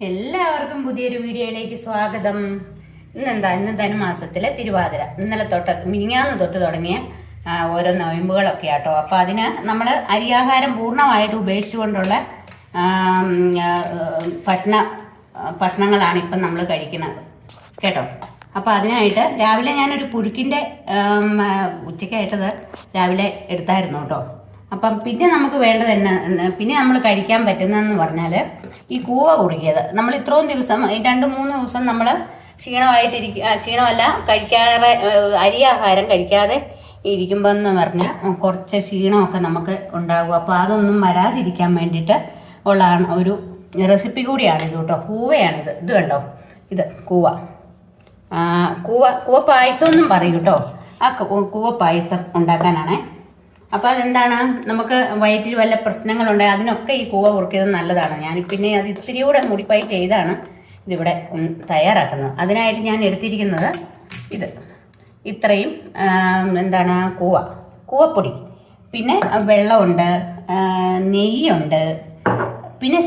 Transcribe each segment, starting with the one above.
എല്ലാവർക്കും പുതിയൊരു വീഡിയോയിലേക്ക് സ്വാഗതം. ഇന്ന് ധനുമാസത്തിലെ തിരുവാതിര. ഇന്നലെ തൊട്ട് മിനിങ്ങാന്ന് തൊട്ട് തുടങ്ങിയ ഓരോ നൊയമ്പുകളൊക്കെ ആട്ടോ. അപ്പം അതിന് നമ്മൾ അരിയാഹാരം പൂർണ്ണമായിട്ട് ഉപേക്ഷിച്ചുകൊണ്ടുള്ള ഭക്ഷണങ്ങളാണ് ഇപ്പം നമ്മൾ കഴിക്കുന്നത് കേട്ടോ. അപ്പം അതിനായിട്ട് രാവിലെ ഞാനൊരു പുഴുക്കിൻ്റെ ഉച്ചയ്ക്കായിട്ടത് രാവിലെ എടുത്തായിരുന്നു കേട്ടോ. അപ്പം പിന്നെ നമുക്ക് വേണ്ടത് പിന്നെ നമ്മൾ കഴിക്കാൻ പറ്റുന്നതെന്ന് പറഞ്ഞാൽ ഈ കൂവ കുറുകിയത്. നമ്മൾ ഇത്രയും ദിവസം 2-3 ദിവസം നമ്മൾ ക്ഷീണമല്ല കഴിക്കാതെ അരിയാഹാരം കഴിക്കാതെ ഇരിക്കുമ്പോൾ എന്ന് പറഞ്ഞാൽ കുറച്ച് ക്ഷീണമൊക്കെ നമുക്ക് ഉണ്ടാകും. അപ്പോൾ അതൊന്നും വരാതിരിക്കാൻ വേണ്ടിയിട്ട് ഉള്ള ഒരു റെസിപ്പി കൂടിയാണിത് കേട്ടോ. കൂവയാണിത്. ഇത് കണ്ടോ, ഇത് കൂവ പായസം എന്നും പറയും കേട്ടോ. ആ കൂവ പായസം ഉണ്ടാക്കാനാണ്. അപ്പോൾ അതെന്താണ്, നമുക്ക് വയറ്റിൽ വല്ല പ്രശ്നങ്ങളുണ്ടെങ്കിൽ അതിനൊക്കെ ഈ കൂവ കുറുക്കിയത് നല്ലതാണ്. ഞാൻ പിന്നെ അത് ഇത്തിരി കൂടെ മോഡിഫൈ ചെയ്താണ് ഇതിവിടെ തയ്യാറാക്കുന്നത്. അതിനായിട്ട് ഞാൻ എടുത്തിരിക്കുന്നത് ഇത്രയും കൂവപ്പൊടി, പിന്നെ വെള്ളമുണ്ട്, നെയ്യുണ്ട്, പിന്നെ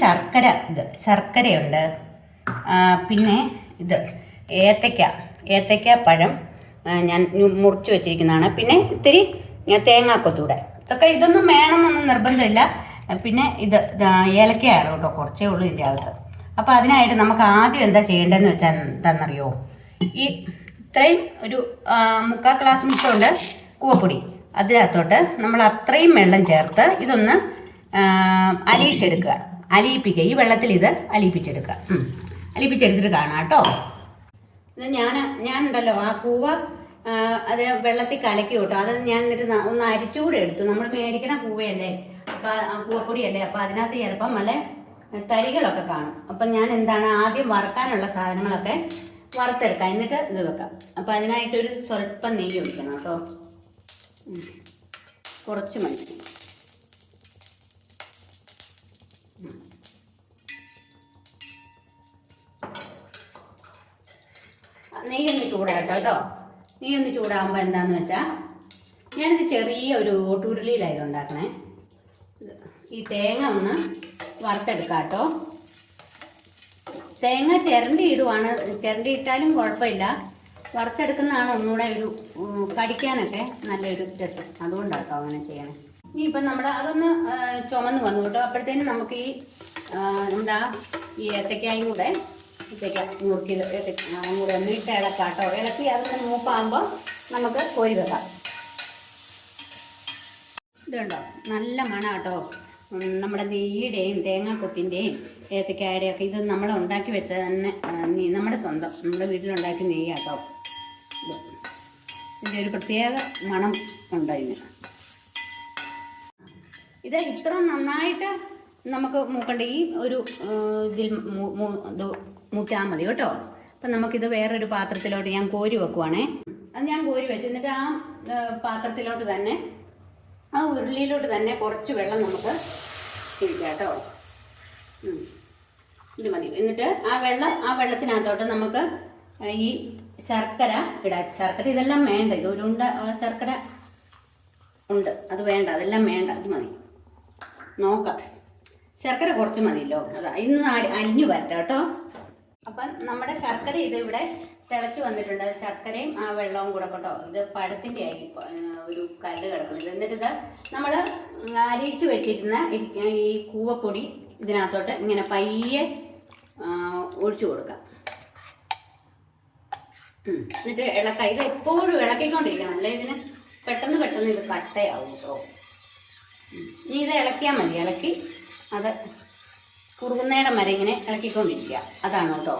ശർക്കരയുണ്ട്, പിന്നെ ഏത്തയ്ക്ക പഴം ഞാൻ മുറിച്ച് വെച്ചിരിക്കുന്നതാണ്. പിന്നെ ഇത്തിരി തേങ്ങാക്കൊത്തൂടെ. ഇതൊന്നും വേണമെന്നൊന്നും നിർബന്ധമില്ല. പിന്നെ ഏലക്കയാണ് കേട്ടോ, കുറച്ചേ ഉള്ളൂ ഇതിൻ്റെ അകത്ത്. അപ്പോൾ അതിനായിട്ട് നമുക്ക് ആദ്യം എന്താ ചെയ്യേണ്ടതെന്ന് വെച്ചാൽ എന്താണെന്നറിയോ, ഈ ഇത്രയും ഒരു 3/4 ഗ്ലാസ് മുട്ടുണ്ട് കൂവപ്പൊടി, അതിനകത്തോട്ട് നമ്മൾ അത്രയും വെള്ളം ചേർത്ത് ഇതൊന്ന് അലിയിപ്പിക്കുക. ഈ വെള്ളത്തിൽ ഇത് അലിയിപ്പിച്ചെടുത്തിട്ട് കാണാം കേട്ടോ. ഇത് ഞാനുണ്ടല്ലോ ആ കൂവ അത് വെള്ളത്തിൽ കലക്കി കേട്ടോ. അത് ഞാൻ എന്നിട്ട് ഒന്ന് അരിച്ചുകൂടെ എടുത്തു. നമ്മൾ മേടിക്കണ കൂവയല്ലേ, അപ്പം കൂവപ്പൊടിയല്ലേ, അപ്പം അതിനകത്ത് ചിലപ്പം നല്ല തരികളൊക്കെ കാണും. അപ്പം ഞാൻ ആദ്യം വറുക്കാനുള്ള സാധനങ്ങളൊക്കെ വറുത്തെടുക്കാം, എന്നിട്ട് ഇത് വെക്കാം. അപ്പം അതിനായിട്ടൊരു സ്വല്പം നെയ്യ് ഒഴിക്കണം കേട്ടോ. കുറച്ച് മതി. നെയ്യൊന്ന് ചൂടാകട്ടോ കേട്ടോ. നെയ്യൊന്ന് ചൂടാകുമ്പോൾ എന്താണെന്ന് വെച്ചാൽ ഞാനിത് ചെറിയ ഒരു ഓട്ടുരുളിയിലായത് ഉണ്ടാക്കണേ. ഈ തേങ്ങ ഒന്ന് വറുത്തെടുക്കാം കേട്ടോ. തേങ്ങ ചിരണ്ടിയിട്ടാലും കുഴപ്പമില്ല. വറുത്തെടുക്കുന്നതാണ് ഒന്നുകൂടെ ഒരു കടിക്കാനൊക്കെ നല്ലൊരു രസം. അതുകൊണ്ടാട്ടോ അങ്ങനെ ചെയ്യണേ. ഇനിയിപ്പം നമ്മൾ അതൊന്ന് ചുമന്ന് വന്നു കേട്ടോ. അപ്പോഴത്തേനും നമുക്ക് ഈ ഏത്തക്കായും കൂടെ നുറുക്കിയത് കൂടെ ഒന്നിട്ട് ഇളക്കാട്ടോ. ഇളക്കി അതൊന്ന് മൂപ്പാകുമ്പോൾ നമുക്ക് കോരി വെക്കാം. ഇതുണ്ടോ, നല്ല മണം കേട്ടോ. നമ്മുടെ നെയ്യുടെയും തേങ്ങാക്കൊത്തിൻ്റെയും ഏത്തക്കായുടെയും ഒക്കെ ഇത് നമ്മൾ ഉണ്ടാക്കി വെച്ചത് തന്നെ, നമ്മുടെ വീട്ടിലുണ്ടാക്കിയ നെയ്യാട്ടോ. ഇതിൻ്റെ ഒരു പ്രത്യേക മണം ഉണ്ട് ഇതിന്. ഇത് ഇത്ര നന്നായിട്ട് നമുക്ക് മൂക്കണ്ട. ഈ ഒരു ഇതിൽ മൂത്താൽ മതി കേട്ടോ. അപ്പം നമുക്കിത് വേറൊരു പാത്രത്തിലോട്ട് ഞാൻ കോരി വെക്കുവാണേ. അത് ഞാൻ കോരി വെച്ച് എന്നിട്ട് ആ പാത്രത്തിലോട്ട് തന്നെ, ആ ഉരുളിയിലോട്ട് തന്നെ കുറച്ച് വെള്ളം നമുക്ക് ഒഴിക്കാം കേട്ടോ. ഇത് മതി. എന്നിട്ട് ആ വെള്ളത്തിനകത്തോട്ട് നമുക്ക് ഈ ശർക്കര ഇടാം. ശർക്കര ഇതെല്ലാം വേണ്ട, ഇത് ഒരു ശർക്കര ഉണ്ട്, അത് വേണ്ട, അതെല്ലാം വേണ്ട, ഇത് മതി. നോക്കാം, ശർക്കര കുറച്ച് മതിയല്ലോ. ഇന്ന് അലിഞ്ഞു വരട്ടെ കേട്ടോ. അപ്പം നമ്മുടെ ശർക്കര ഇവിടെ തിളച്ച് വന്നിട്ടുണ്ട്. ശർക്കരയും ആ വെള്ളവും കൂടെ കേട്ടോ. ഇത് പഴത്തിൻ്റെ ആയി ഒരു കല്ല് കിടക്കുന്നത്. എന്നിട്ട് ഇത് നമ്മൾ അലിയിച്ച് വെച്ചിരുന്ന ഈ കൂവപ്പൊടി ഇതിനകത്തോട്ട് ഇങ്ങനെ പയ്യെ ഒഴിച്ചു കൊടുക്കാം. എന്നിട്ട് ഇളക്കാം. ഇത് എപ്പോഴും ഇളക്കിക്കൊണ്ടിരിക്കണം, അല്ലേ ഇതിന് പെട്ടെന്ന് ഇത് കട്ടയാവും കേട്ടോ. ഇനി ഇത് ഇളക്കിയാൽ മതി. ഇളക്കി അത് കുറുകുന്നേരം വരെ ഇങ്ങനെ ഇളക്കിക്കൊണ്ടിരിക്കുക. അതാണ് കേട്ടോ.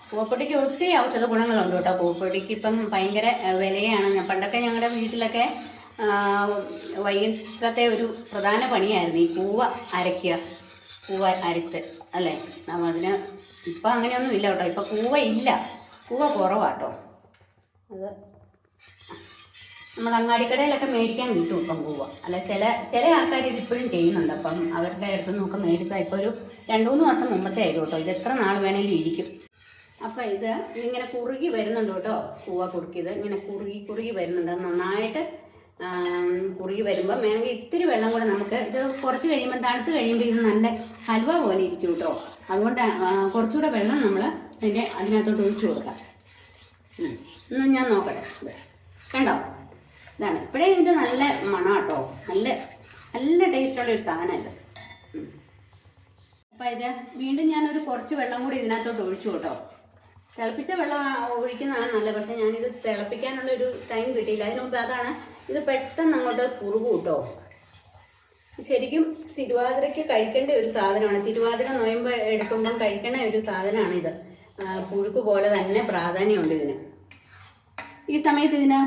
കൂവപ്പൊടിക്ക് ഒത്തിരി ഔഷധ ഗുണങ്ങളുണ്ട് കേട്ടോ. കൂവപ്പൊടിക്ക് ഇപ്പം ഭയങ്കര വിലയാണ്. പണ്ടൊക്കെ ഞങ്ങളുടെ വീട്ടിലൊക്കെ വൈകിട്ടത്തെ ഒരു പ്രധാന പണിയായിരുന്നു ഈ കൂവ അരച്ച് അല്ലേ. അതിന് ഇപ്പം അങ്ങനെയൊന്നും ഇല്ല കേട്ടോ. ഇപ്പം കൂവ കുറവാട്ടോ. അത് നമ്മൾ അങ്ങാടിക്കടയിലൊക്കെ മേടിക്കാൻ കിട്ടും ഇപ്പം കൂവ. അല്ല, ചില ആൾക്കാർ ഇതിപ്പോഴും ചെയ്യുന്നുണ്ട്. അപ്പം അവരുടെ അടുത്ത് നിന്നൊക്കെ മേടിച്ചാൽ ഇപ്പോൾ ഒരു 2-3 വർഷം മുമ്പത്തെ ആയിരുന്നു കേട്ടോ. ഇത് എത്ര നാൾ വേണേലും ഇരിക്കും. അപ്പം ഇതിങ്ങനെ കുറുകി വരുന്നുണ്ട് കേട്ടോ. കൂവ കുറുക്കിയത് ഇങ്ങനെ കുറുകി വരുന്നുണ്ട്. നന്നായിട്ട് കുറുകി വരുമ്പോൾ വേണമെങ്കിൽ ഇത്തിരി വെള്ളം കൂടെ നമുക്ക് ഇത് കുറച്ച് കഴിയുമ്പോൾ തണുത്ത് കഴിയുമ്പോൾ ഇത് നല്ല ഹൽവ പോലെ ഇരിക്കും കേട്ടോ. അതുകൊണ്ട് കുറച്ചുകൂടെ വെള്ളം നമ്മൾ അതിനകത്തോട്ട് ഒഴിച്ചു കൊടുക്കാം. ഇന്ന് ഞാൻ നോക്കട്ടെ. കണ്ടോ, ഇതാണ് ഇപ്പോഴേ ഇതിൻ്റെ നല്ല മണം കേട്ടോ. നല്ല നല്ല ടേസ്റ്റുള്ളൊരു സാധനം ഇത്. അപ്പം ഇത് വീണ്ടും ഞാനൊരു കുറച്ച് വെള്ളം കൂടി ഇതിനകത്തോട്ട് ഒഴിച്ചു കേട്ടോ. തിളപ്പിച്ച വെള്ളം ഒഴിക്കുന്നതാണ് നല്ലത്. പക്ഷെ ഞാനിത് തിളപ്പിക്കാനുള്ളൊരു ടൈം കിട്ടിയില്ല. അതിന് മുമ്പ് അതാണ് ഇത് പെട്ടെന്ന് അങ്ങോട്ട് കുറുകും കേട്ടോ. ശരിക്കും തിരുവാതിരയ്ക്ക് കഴിക്കേണ്ട ഒരു സാധനമാണ്. തിരുവാതിര നൊയമ്പ് എടുക്കുമ്പം കഴിക്കേണ്ട ഒരു സാധനമാണിത്. പുഴുക്ക് പോലെ തന്നെ പ്രാധാന്യമുണ്ട് ഇതിന്. ഈ സമയത്ത് ഇതിന്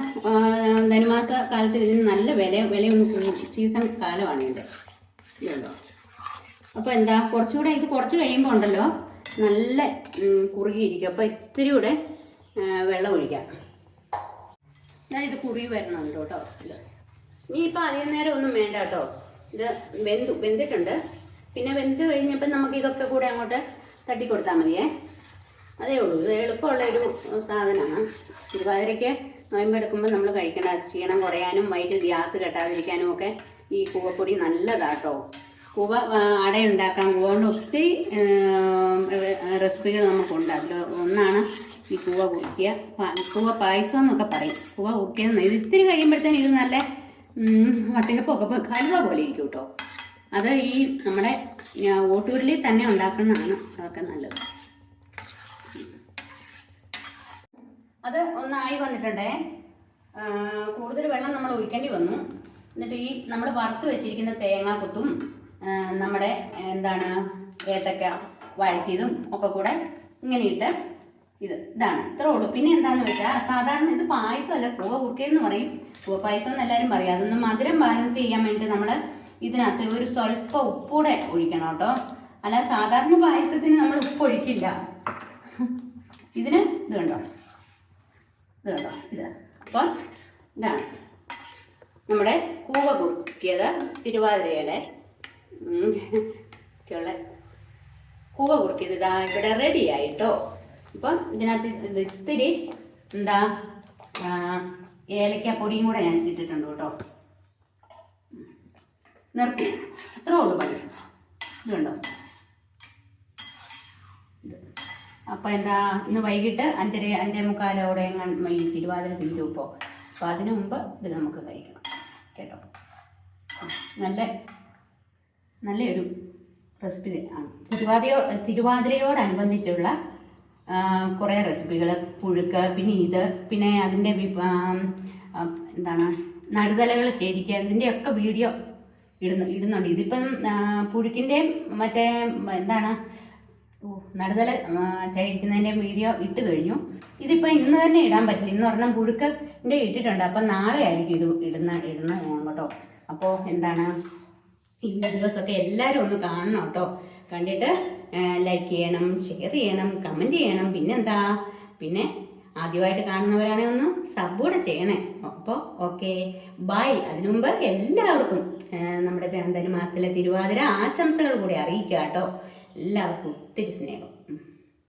ധനുമാസ കാലത്ത് ഇതിന് നല്ല വിലയൊന്നും സീസൺ കാലമാണ് ഇതിൻ്റെ. ഇതുണ്ടോ. അപ്പോൾ എന്താ കുറച്ചുകൂടെ ഇത് കുറച്ച് കഴിയുമ്പോൾ ഉണ്ടല്ലോ നല്ല കുറുകിയിരിക്കും. അപ്പോൾ ഇത്തിരി കൂടെ വെള്ളം ഒഴിക്കാം. ഞാൻ ഇത് കുറുകി വരണമുണ്ട് കേട്ടോ. ഇത് ഇനിയിപ്പോൾ അധികം നേരം ഒന്നും വേണ്ട കേട്ടോ. ഇത് വെന്തിട്ടുണ്ട്. പിന്നെ വെന്ത് കഴിഞ്ഞപ്പോൾ നമുക്ക് ഇതൊക്കെ കൂടെ അങ്ങോട്ട് തട്ടിക്കൊടുത്താൽ മതിയേ. അതേ ഉള്ളൂ. ഇത് എളുപ്പമുള്ളൊരു സാധനമാണ്. തിരുവാതിരയ്ക്ക് നോയമ്പെടുക്കുമ്പോൾ നമ്മൾ കഴിക്കേണ്ട ക്ഷീണം കുറയാനും വയറ്റിൽ ഗ്യാസ് കെട്ടാതിരിക്കാനും ഒക്കെ ഈ കൂവപ്പൊടി നല്ലതാട്ടോ. കൂവ അടയുണ്ടാക്കാം. കൂവ കൊണ്ട് ഒത്തിരി റെസിപ്പികൾ നമുക്കുണ്ട്. അതിൽ ഒന്നാണ് ഈ കൂവ കുറുക്കിയ കൂവ പായസം എന്നൊക്കെ പറയും. കൂവ കുറുക്കിയെന്ന് ഇത് ഇത്തിരി കഴിയുമ്പോഴത്തേനും ഇത് നല്ല വട്ടിലപ്പൊക്കെ ഹൽവ പോലെ ഇരിക്കും കേട്ടോ. അത് ഈ നമ്മുടെ ഓട്ടൂരിൽ തന്നെ ഉണ്ടാക്കുന്നതാണ് അതൊക്കെ നല്ലത്. അത് ഒന്നായി വന്നിട്ടുണ്ടേ. കൂടുതൽ വെള്ളം നമ്മൾ ഒഴിക്കേണ്ടി വന്നു. എന്നിട്ട് ഈ നമ്മൾ വറുത്ത് വെച്ചിരിക്കുന്ന തേങ്ങാക്കൊത്തും നമ്മുടെ എന്താണ് ഏത്തക്ക വഴറ്റിയതും ഒക്കെ കൂടെ ഇങ്ങനെ ഇട്ട് ഇതാണ് ഇത്രേ ഉള്ളൂ. പിന്നെ എന്താണെന്ന് വെച്ചാൽ സാധാരണ ഇത് പായസമല്ല, കൂവ കുറുക്കിയെന്ന് പറയും. കൂവ പായസം എന്ന് എല്ലാവരും പറയും. അതൊന്ന് മധുരം ബാലൻസ് ചെയ്യാൻ വേണ്ടി നമ്മൾ ഇതിനകത്ത് ഒരു സ്വല്പം ഉപ്പൂടെ ഒഴിക്കണം കേട്ടോ. അല്ല സാധാരണ പായസത്തിന് നമ്മൾ ഉപ്പ് ഒഴിക്കില്ല. ഇതിന് ഇത് കണ്ടോ, ഇത് അപ്പോൾ ഇതാണ് നമ്മുടെ കൂവ കുറുക്കിയത്. തിരുവാതിരയുടെ ഒക്കെയുള്ള കൂവ കുറുക്കിയത് ഇതാ ഇവിടെ റെഡി ആയിട്ടോ. അപ്പം ഇതിനകത്ത് ഇത്തിരി എന്താ ഏലക്കാപ്പൊടിയും കൂടെ ഞാൻ ഇട്ടിട്ടുണ്ട് കേട്ടോ. നിർത്തി അത്രേ ഉള്ളൂ പണി. ഇത് കണ്ടോ. അപ്പം എന്താ ഇന്ന് വൈകിട്ട് 5:45 ഈ തിരുവാതിര തീരും ഇപ്പോൾ. അപ്പോൾ അതിനു മുമ്പ് ഇത് നമുക്ക് കഴിക്കണം കേട്ടോ. നല്ലൊരു റെസിപ്പി ആണ്. തിരുവാതിരയോടനുബന്ധിച്ചുള്ള കുറേ റെസിപ്പികൾ, പുഴുക്ക്, പിന്നെ അതിൻ്റെ എന്താണ് നടുതലകൾ ശരിക്കുക, ഇതിൻ്റെയൊക്കെ വീഡിയോ ഇടുന്നുണ്ട്. ഇതിപ്പം പുഴുക്കിൻ്റെയും മറ്റേ എന്താണ് നടുതല ശേഖരിക്കുന്നതിൻ്റെ വീഡിയോ ഇട്ട് കഴിഞ്ഞു. ഇതിപ്പോൾ ഇന്ന് തന്നെ ഇടാൻ പറ്റില്ല. ഇന്ന് പറഞ്ഞാൽ പുഴുക്കിൻ്റെ ഇട്ടിട്ടുണ്ട്. അപ്പം നാളെ ആയിരിക്കും ഇത് ഇടുന്ന കേട്ടോ. അപ്പോൾ എന്താണ് ഈ വീഡിയോസൊക്കെ എല്ലാവരും ഒന്ന് കാണണം കേട്ടോ. കണ്ടിട്ട് ലൈക്ക് ചെയ്യണം, ഷെയർ ചെയ്യണം, കമൻറ്റ് ചെയ്യണം. പിന്നെ ആദ്യമായിട്ട് കാണുന്നവരാണെങ്കിൽ ഒന്ന് സബ് കൂടെ ചെയ്യണേ. അപ്പോൾ ഓക്കെ, ബൈ. അതിനു മുമ്പ് എല്ലാവർക്കും നമ്മുടെ ധനുമാസത്തിലെ തിരുവാതിര ആശംസകൾ കൂടി അറിയിക്കുക കേട്ടോ. എല്ലാവർക്കും ഒത്തിരി സ്നേഹം.